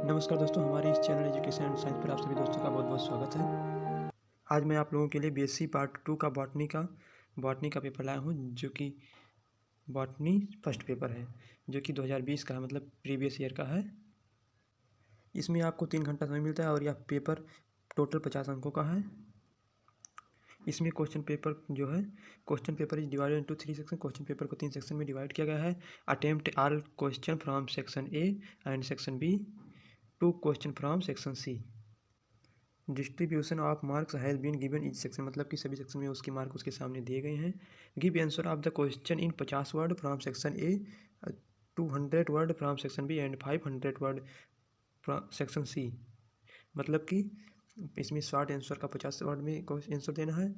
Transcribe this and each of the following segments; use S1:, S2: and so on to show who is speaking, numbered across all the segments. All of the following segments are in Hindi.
S1: नमस्कार दोस्तों, हमारे इस चैनल एजुकेशन एंड साइंस पर आप सभी दोस्तों का बहुत बहुत स्वागत है। आज मैं आप लोगों के लिए बीएससी पार्ट 2 का बॉटनी का पेपर लाया हूँ, जो कि बॉटनी फर्स्ट पेपर है, जो कि 2020 का है, मतलब प्रीवियस ईयर का है। इसमें आपको 3 घंटा समय मिलता है और यह पेपर टोटल 50 अंकों का है। इसमें question paper is divided into 3 section. Question paper को 3 सेक्शन में डिवाइड किया गया है। Attempt all question from section A and section B, 2 question from section C. Distribution of marks has been given each section, मतलब कि सभी सेक्शन में उसके मार्क उसके सामने दिए गए हैं। Give answer of the question in 50 word from section A, 200 word from section B and 500 word from section C. मतलब कि इसमें शॉर्ट आंसर का 50 वर्ड में आंसर देना है,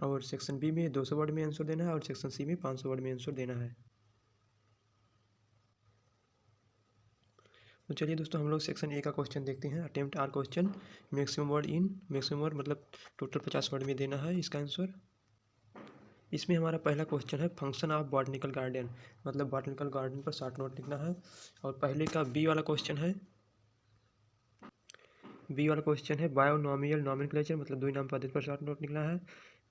S1: और सेक्शन बी में 200 वर्ड में आंसर देना है, और सेक्शन सी में 500 वर्ड में आंसर देना है। तो चलिए दोस्तों, हम लोग सेक्शन ए का क्वेश्चन देखते हैं। Attempt are question, maximum word मतलब टोटल 50 वर्ड में देना है इसका आंसर। इसमें हमारा पहला क्वेश्चन है फंक्शन ऑफ बॉटनिकल गार्डन, मतलब बॉटनिकल गार्डन पर शॉर्ट नोट लिखना है। और पहले का बी वाला क्वेश्चन है बायोनॉमियल नॉमेनक्लेचर, मतलब दो नाम पद्धति पर शॉर्ट नोट लिखना है।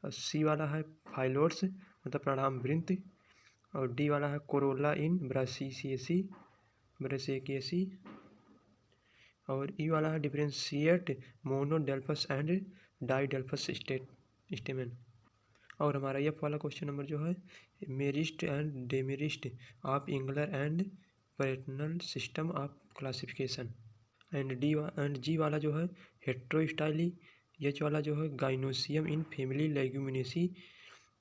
S1: और सी वाला है फाइलोट्स, मतलब प्रणाम वृंत। और डी वाला है कोरोला इन ब्रासिकेसी। और ई वाला है differentiate monodelphous and diadelphous stamen. और हमारा एफ वाला क्वेश्चन नंबर जो है merits and demerits of Engler and Prantl system of classification. And G वाला जो है हेट्रोस्टाइली। एच वाला जो है गाइनोसियम इन फैमिली लेग्यूमिनेसी।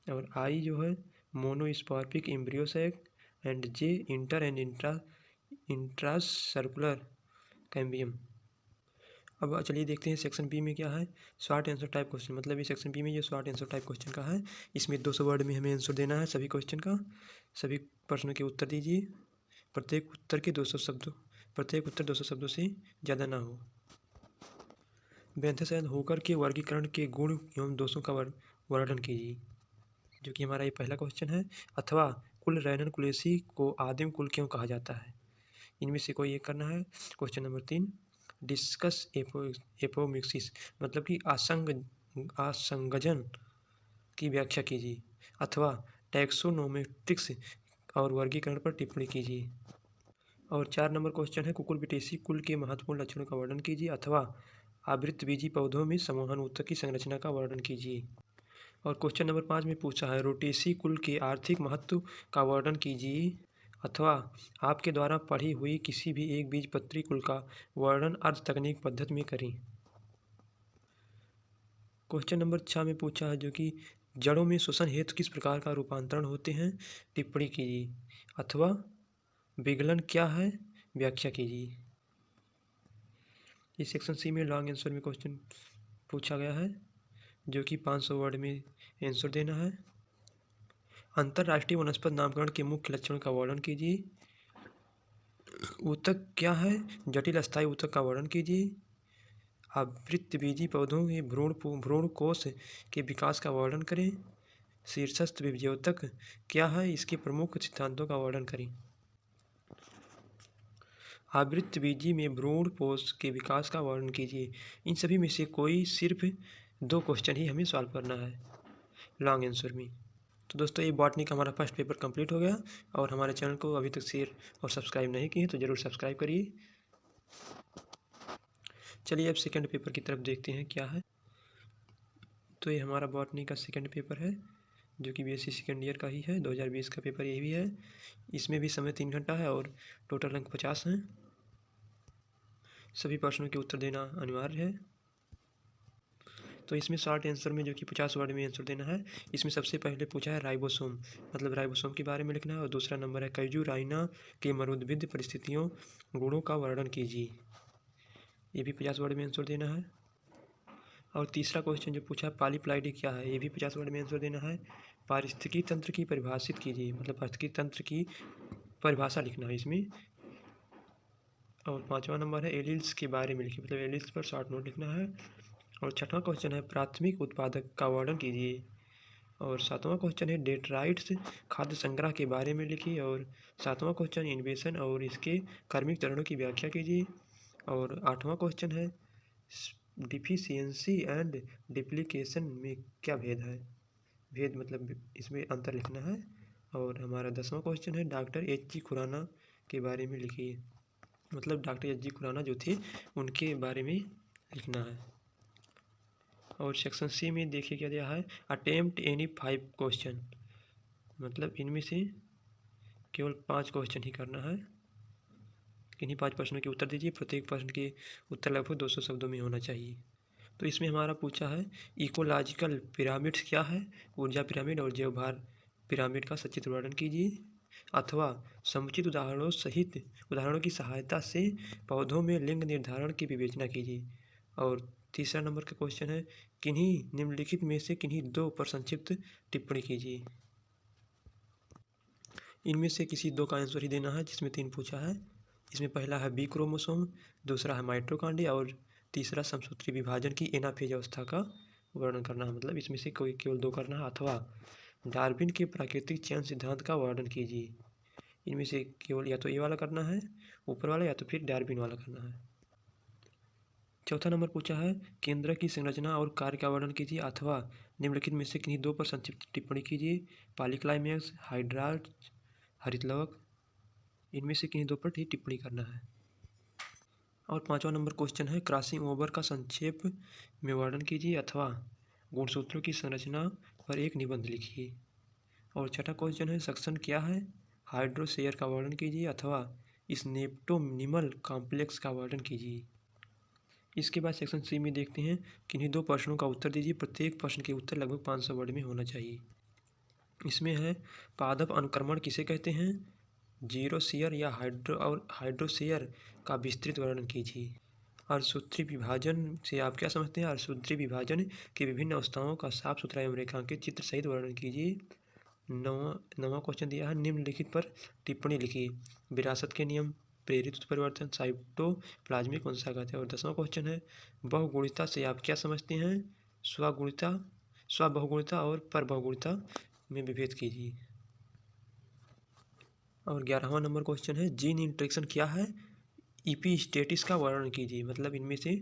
S1: और आई जो है monospermic embryo sac. And J inter and intrafascicular cambium. अब चलिए देखते हैं सेक्शन बी में क्या है। शॉर्ट आंसर टाइप क्वेश्चन, मतलब ये सेक्शन बी में ये शॉर्ट आंसर टाइप क्वेश्चन का है। इसमें 200 वर्ड में हमें आंसर देना है सभी क्वेश्चन का। सभी प्रश्नों के उत्तर दीजिए। प्रत्येक उत्तर 200 शब्दों से ज़्यादा ना हो। व्यंजक होकर के वर्गीकरण के गुण एवं दोषों का वर्णन कीजिए, जो कि हमारा ये पहला क्वेश्चन है। अथवा कुल रैनन कुलेसी को आदिम कुल क्यों कहा जाता है, इनमें से कोई एक करना है। क्वेश्चन नंबर 3, डिस्कस एपोमिक्सिस, मतलब कि आसंगजन की व्याख्या कीजिए। अथवा टैक्सोनोमेट्रिक्स और वर्गीकरण पर टिप्पणी कीजिए। और 4 नंबर क्वेश्चन है कुकुरबिटेसी कुल के महत्वपूर्ण लक्षणों का वर्णन कीजिए। अथवा आवृतबीजी पौधों में समूहन ऊतक की संरचना का वर्णन कीजिए। और क्वेश्चन नंबर 5 में पूछा है रोटेसी कुल के आर्थिक महत्व का वर्णन कीजिए। अथवा आपके द्वारा पढ़ी हुई किसी भी एक बीजपत्री कुल का वर्णन अर्ध तकनीक पद्धति में करें। क्वेश्चन नंबर 6 में पूछा है जो कि जड़ों में श्वसन हेतु किस प्रकार का रूपांतरण होते हैं, टिप्पणी कीजिए। अथवा विगलन क्या है, व्याख्या कीजिए। इस सेक्शन सी में लॉन्ग आंसर में क्वेश्चन पूछा गया है, जो कि 500 वर्ड में आंसर देना है। अंतर्राष्ट्रीय वनस्पति नामकरण के मुख्य लक्षणों का वर्णन कीजिए। ऊतक क्या है, जटिल अस्थायी ऊतक का वर्णन कीजिए। आवृतबीजी पौधों के भ्रूण कोश के विकास का वर्णन करें। शीर्षस्थ विभज्योतक क्या है, इसके प्रमुख सिद्धांतों का वर्णन करें। आवृतबीजी में भ्रूण कोश के विकास का वर्णन कीजिए। इन सभी में से कोई सिर्फ 2 क्वेश्चन ही हमें सॉल्व करना है लॉन्ग आंसर में। तो दोस्तों, ये बॉटनी का हमारा फर्स्ट पेपर कंप्लीट हो गया। और हमारे चैनल को अभी तक शेयर और सब्सक्राइब नहीं किए तो ज़रूर सब्सक्राइब करिए। चलिए अब सेकंड पेपर की तरफ देखते हैं क्या है। तो ये हमारा बॉटनी का सेकंड पेपर है, जो कि बीएससी सेकंड ईयर का ही है। 2020 का पेपर ये भी है। इसमें भी समय 3 घंटा है और टोटल अंक 50 हैं। सभी प्रश्नों के उत्तर देना अनिवार्य है। तो इसमें शॉर्ट आंसर में जो कि 50 वर्ड में आंसर देना है। इसमें सबसे पहले पूछा है राइबोसोम, मतलब राइबोसोम के बारे में लिखना है। और दूसरा नंबर है कैजुराइना के मरुद्भिद परिस्थितियों गुणों का वर्णन कीजिए। ये भी 50 वर्ड में आंसर देना है। और तीसरा क्वेश्चन जो पूछा है पॉलीप्लाइडी क्या है, ये भी 50 वर्ड में आंसर देना है। पारिस्थितिकी तंत्र की परिभाषित कीजिए, मतलब पारिस्थितिकी तंत्र की परिभाषा लिखना है इसमें। और 5वां नंबर है एलिल्स के बारे में लिखिए, मतलब एलिल्स पर शॉर्ट नोट लिखना है। और 6वां क्वेश्चन है प्राथमिक उत्पादक का वर्णन कीजिए। और 7वां क्वेश्चन है डेट्राइट्स खाद्य संग्रह के बारे में लिखिए। और 7वां क्वेश्चन इन्वेशन और इसके कार्मिक चरणों की व्याख्या कीजिए। और 8वां क्वेश्चन है डिफिशियंसी एंड डिप्लीकेशन में क्या भेद है। भेद मतलब इसमें अंतर लिखना है। और हमारा 10वां क्वेश्चन है डॉक्टर एच जी खुराना के बारे में लिखिए। मतलब डॉक्टर एच जी खुराना जो थे उनके बारे में लिखना है। और सेक्शन सी में देखिए क्या दिया है, अटेम्प्ट एनी 5 क्वेश्चन, मतलब इनमें से केवल 5 क्वेश्चन ही करना है। किन्हीं 5 प्रश्नों के उत्तर दीजिए, प्रत्येक प्रश्न के उत्तर लगभग 200 शब्दों में होना चाहिए। तो इसमें हमारा पूछा है इकोलॉजिकल पिरामिड्स क्या है, ऊर्जा पिरामिड और जैवभार पिरामिड का सचित्र वर्णन कीजिए, अथवा समुचित उदाहरणों की सहायता से पौधों में लिंग निर्धारण की विवेचना कीजिए। और तीसरा नंबर का क्वेश्चन है किन्हीं निम्नलिखित में से किन्हीं 2 पर संक्षिप्त टिप्पणी कीजिए। इनमें से किसी 2 का आंसर ही देना है जिसमें 3 पूछा है। इसमें पहला है बी क्रोमोसोम, दूसरा है माइटोकॉन्ड्रिया और तीसरा समसूत्री विभाजन की एनाफेज अवस्था का वर्णन करना है। मतलब इसमें से कोई केवल 2 करना है। अथवा डार्विन के प्राकृतिक चयन सिद्धांत का वर्णन कीजिए। इनमें से केवल या तो ए वाला करना है ऊपर वाला, या तो फिर डार्विन वाला करना है। चौथा नंबर पूछा है केंद्र की संरचना और कार्य का वर्णन कीजिए, अथवा निम्नलिखित में से किन्हीं 2 पर संक्षिप्त टिप्पणी कीजिए। पॉलीक्लाइमैक्स, हाइड्रार्च, हरितलवक, इनमें से किन्हीं 2 पर ही टिप्पणी करना है। और 5वां नंबर क्वेश्चन है क्रॉसिंग ओवर का संक्षेप में वर्णन कीजिए, अथवा गुणसूत्रों की संरचना पर एक निबंध लिखिए। और छठा क्वेश्चन है सक्शन क्या है, हाइड्रोशेयर का वर्णन कीजिए, अथवा स्नेप्टोनिमल कॉम्प्लेक्स का वर्णन कीजिए। इसके बाद सेक्शन सी में देखते हैं किन्हीं 2 प्रश्नों का उत्तर दीजिए, प्रत्येक प्रश्न के उत्तर लगभग 500 वर्ड में होना चाहिए। इसमें है पादप अनुक्रमण किसे कहते हैं, जीरोशियर या हाइड्रोशेयर का विस्तृत वर्णन कीजिए। अर्धसूत्री विभाजन से आप क्या समझते हैं, अर्धसूत्री विभाजन की विभिन्न अवस्थाओं का साफ सुथरा एवं रेखांकित चित्र सहित वर्णन कीजिए। नौवां क्वेश्चन दिया है निम्नलिखित पर टिप्पणी लिखिए। विरासत के नियम, प्रेरित उत्परिवर्तन, साइटोप्लाज्मिक वंशागत कहते हैं। और 10वां क्वेश्चन है बहुगुणिता से आप क्या समझते हैं, स्वबहुगुणिता और परबहुगुणिता में विभेद कीजिए। और 11वां नंबर क्वेश्चन है जीन इंटरेक्शन क्या है, इपीस्टेटिस का वर्णन कीजिए। मतलब इनमें से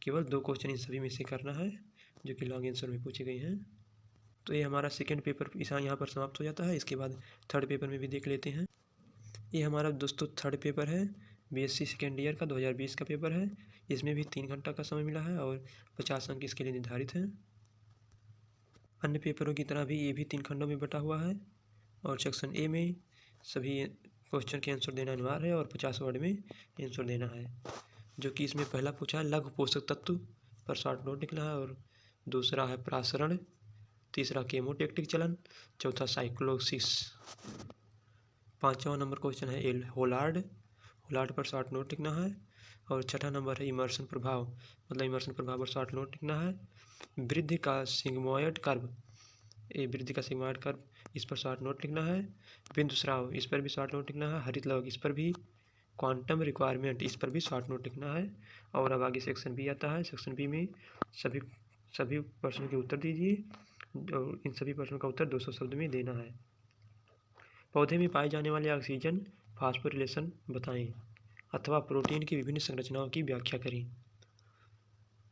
S1: केवल 2 क्वेश्चन इन सभी में से करना है जो कि लॉन्ग आंसर में पूछे गए हैं। तो ये हमारा सेकेंड पेपर यहाँ पर समाप्त हो जाता है। इसके बाद थर्ड पेपर में भी देख लेते हैं। ये हमारा दोस्तों थर्ड पेपर है, बीएससी सेकेंड ईयर का 2020 का पेपर है। इसमें भी 3 घंटा का समय मिला है और 50 अंक इसके लिए निर्धारित हैं। अन्य पेपरों की तरह भी ये भी 3 खंडों में बटा हुआ है। और सेक्शन ए में सभी क्वेश्चन के आंसर देना अनिवार्य है और 50 वर्ड में आंसर देना है। जो कि इसमें पहला पूछा है लघु पोषक तत्व पर शॉर्ट नोट लिखना है, और दूसरा है प्रासरण, तीसरा केमोटैक्टिक चलन, चौथा साइक्लोसिस। 5वां नंबर क्वेश्चन है होलार्ड पर शॉर्ट नोट लिखना है। और छठा नंबर है इमर्सन प्रभाव, मतलब इमर्सन प्रभाव पर शॉर्ट नोट लिखना है। वृद्धि का सिग्मोइड कर्व, इस पर शॉर्ट नोट लिखना है। बिंदुस्राव, इस पर भी शॉर्ट नोट लिखना है। हरितलवक, इस पर भी। क्वांटम रिक्वायरमेंट, इस पर भी शॉर्ट नोट लिखना है। और अब आगे सेक्शन बी आता है। सेक्शन बी में सभी प्रश्नों के उत्तर दीजिए और इन सभी प्रश्नों का उत्तर 200 शब्द में देना है। पौधे में पाए जाने वाले ऑक्सीजन फास्फोरिलेशन बताएं, अथवा प्रोटीन की विभिन्न संरचनाओं की व्याख्या करें।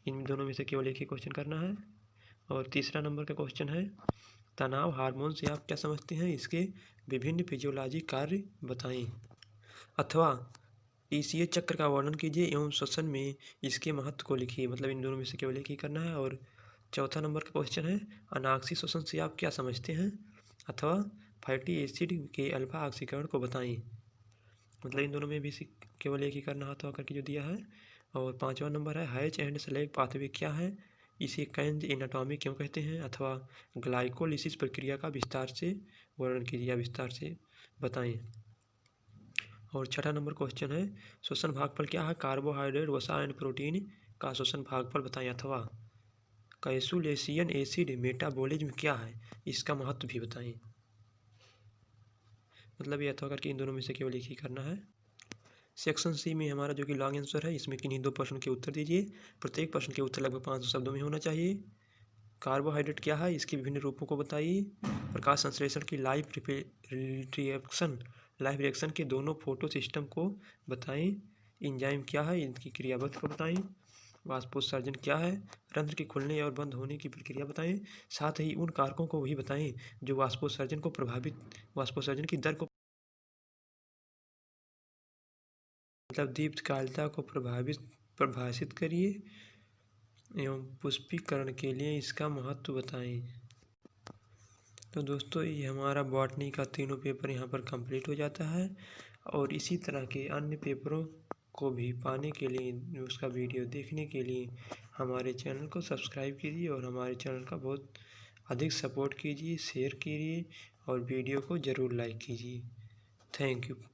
S1: इन दोनों में से केवल एक ही क्वेश्चन करना है। और तीसरा नंबर का क्वेश्चन है तनाव हार्मोन से आप क्या समझते हैं, इसके विभिन्न फिजियोलॉजी कार्य बताएं, अथवा टीसीए चक्र का वर्णन कीजिए एवं श्वसन में इसके महत्व को लिखिए। मतलब इन दोनों में से केवल एक ही करना है। और चौथा नंबर का क्वेश्चन है अनाक्सी श्वसन से आप क्या समझते हैं, अथवा फैटी एसिड के अल्फा ऑक्सीकरण को बताएं। मतलब इन दोनों में भी केवल एक ही करना है, अथवा करके जो दिया है। और 5वां नंबर है हैच एंड स्लैग पाथवे क्या है, इसे कैंज एनाटॉमी क्यों कहते हैं, अथवा ग्लाइकोलिसिस प्रक्रिया का विस्तार से वर्णन कीजिए या विस्तार से बताएं। और छठा नंबर क्वेश्चन है श्वसन भागफल क्या है, कार्बोहाइड्रेट, वसा एंड प्रोटीन का श्वसन भागफल बताएं, अथवा कैसुलेशियन एसिड मेटाबॉलिज्म क्या है, इसका महत्व भी बताएं। मतलब ये अथवा करके इन दोनों में से केवल एक ही करना है। सेक्शन सी में हमारा जो कि लॉन्ग आंसर है, इसमें किन्हीं 2 प्रश्न के उत्तर दीजिए, प्रत्येक प्रश्न के उत्तर लगभग 500 शब्दों में होना चाहिए। कार्बोहाइड्रेट क्या है, इसके विभिन्न रूपों को बताइए। प्रकाश संश्लेषण की लाइफ रिएक्शन के दोनों फोटो सिस्टम को बताएं। एंजाइम क्या है, इनकी क्रियाविधि को बताएं। वाष्पोत्सर्जन क्या है, रंध्र के खुलने और बंद होने की प्रक्रिया बताएं। साथ ही उन कारकों को भी बताएं जो वाष्पोत्सर्जन की दर को दीप्तकालिता को परिभाषित करिए एवं पुष्पीकरण के लिए इसका महत्व बताएं। तो दोस्तों ये हमारा बॉटनी का तीनों पेपर यहाँ पर कंप्लीट हो जाता है। और इसी तरह के अन्य पेपरों को भी पाने के लिए, उसका वीडियो देखने के लिए हमारे चैनल को सब्सक्राइब कीजिए और हमारे चैनल का बहुत अधिक सपोर्ट कीजिए, शेयर कीजिए और वीडियो को ज़रूर लाइक कीजिए। Thank you.